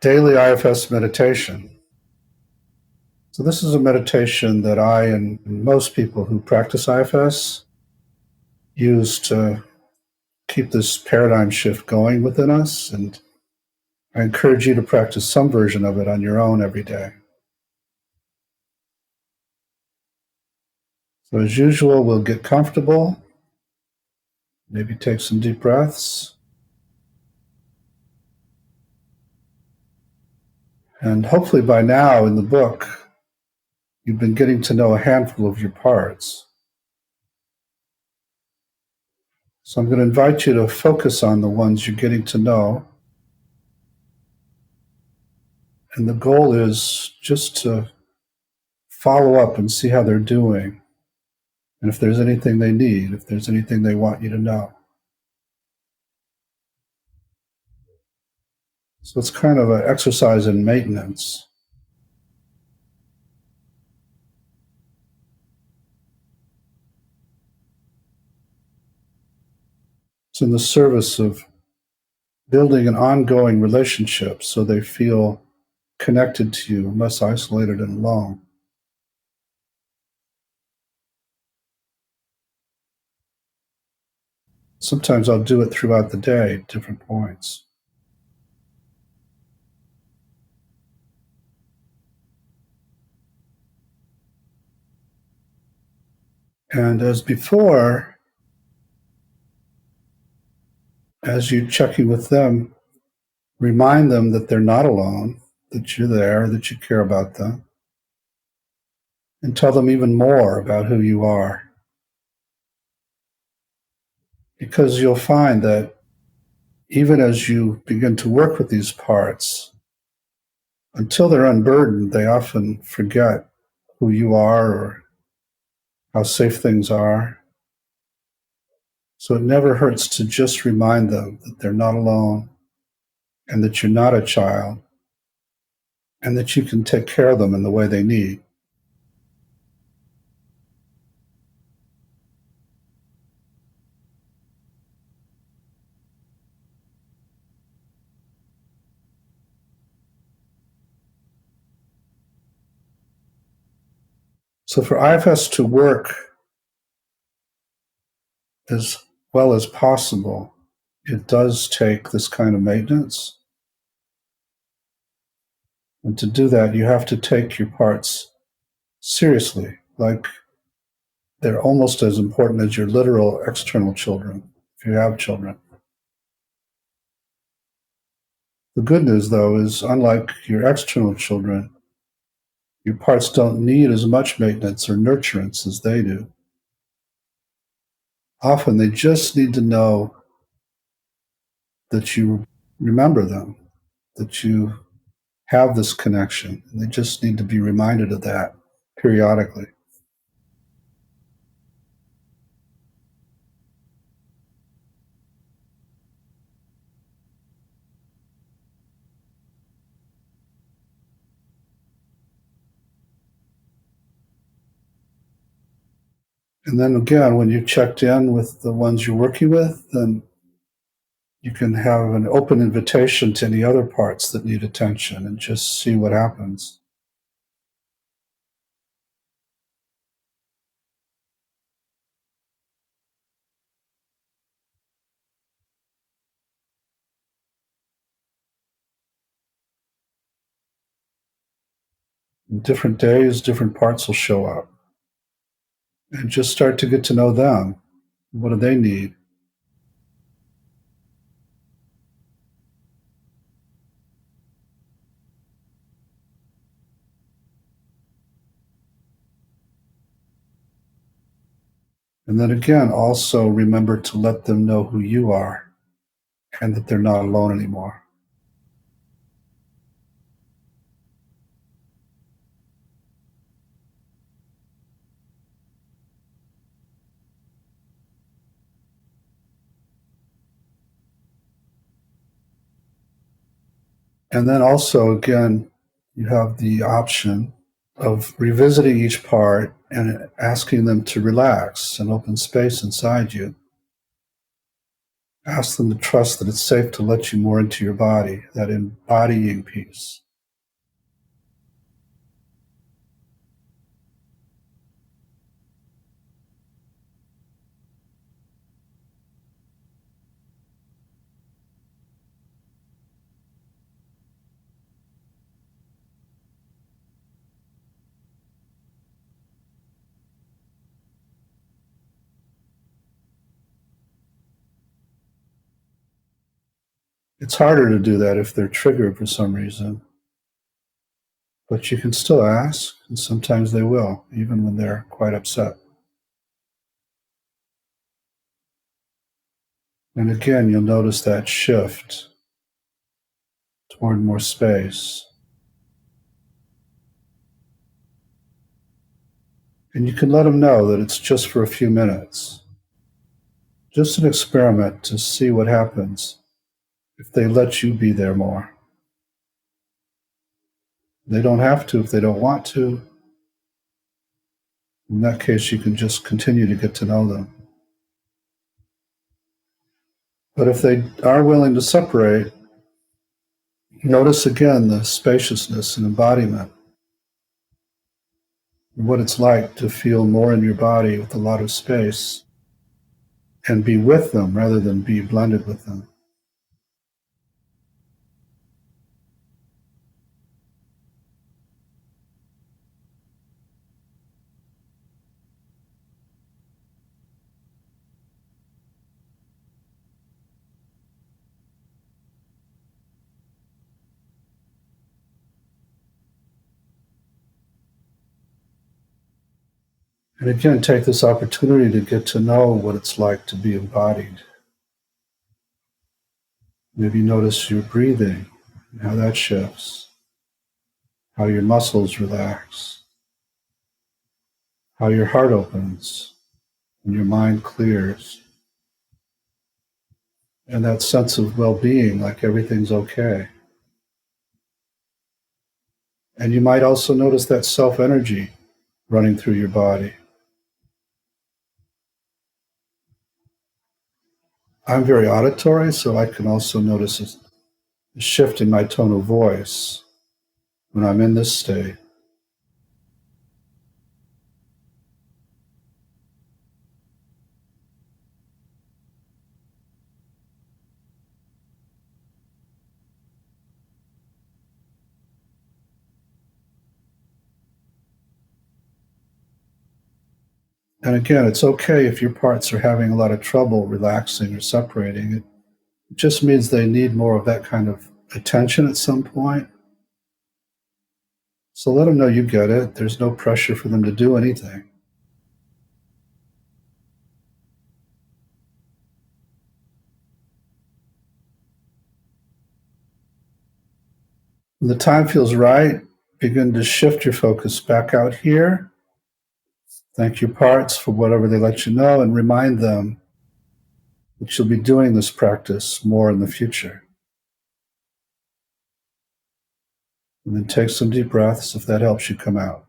Daily IFS meditation. So this is a meditation that I and most people who practice IFS use to keep this paradigm shift going within us. And I encourage you to practice some version of it on your own every day. So as usual, we'll get comfortable, maybe take some deep breaths. And hopefully by now in the book, you've been getting to know a handful of your parts. So I'm going to invite you to focus on the ones you're getting to know. And the goal is just to follow up and see how they're doing. And if there's anything they need, if there's anything they want you to know. So it's kind of an exercise in maintenance. It's in the service of building an ongoing relationship so they feel connected to you, less isolated and alone. Sometimes I'll do it throughout the day at different points. And as before, as you're checking with them, remind them that they're not alone, that you're there, that you care about them, and tell them even more about who you are. Because you'll find that even as you begin to work with these parts, until they're unburdened, they often forget who you are or how safe things are. So it never hurts to just remind them that they're not alone and that you're not a child and that you can take care of them in the way they need. So for IFS to work as well as possible, it does take this kind of maintenance. And to do that, you have to take your parts seriously, like they're almost as important as your literal external children, if you have children. The good news, though, is unlike your external children, your parts don't need as much maintenance or nurturance as they do. Often they just need to know that you remember them, that you have this connection, and they just need to be reminded of that periodically. And then again, when you've checked in with the ones you're working with, then you can have an open invitation to any other parts that need attention and just see what happens. In different days, different parts will show up. And just start to get to know them. What do they need? And then again, also remember to let them know who you are and that they're not alone anymore. And then also, again, you have the option of revisiting each part and asking them to relax and open space inside you. Ask them to trust that it's safe to let you more into your body, that embodying piece. It's harder to do that if they're triggered for some reason, but you can still ask, and sometimes they will, even when they're quite upset. And again, you'll notice that shift toward more space. And you can let them know that it's just for a few minutes, just an experiment to see what happens if they let you be there more. They don't have to if they don't want to. In that case, you can just continue to get to know them. But if they are willing to separate, notice again the spaciousness and embodiment, what it's like to feel more in your body with a lot of space and be with them rather than be blended with them. And again, take this opportunity to get to know what it's like to be embodied. Maybe notice your breathing and how that shifts, how your muscles relax, how your heart opens and your mind clears, and that sense of well-being, like everything's okay. And you might also notice that self-energy running through your body. I'm very auditory, so I can also notice a shift in my tone of voice when I'm in this state. And again, it's okay if your parts are having a lot of trouble relaxing or separating. It just means they need more of that kind of attention at some point. So let them know you get it. There's no pressure for them to do anything. When the time feels right, begin to shift your focus back out here. Thank your parts for whatever they let you know and remind them that you'll be doing this practice more in the future. And then take some deep breaths if that helps you come out.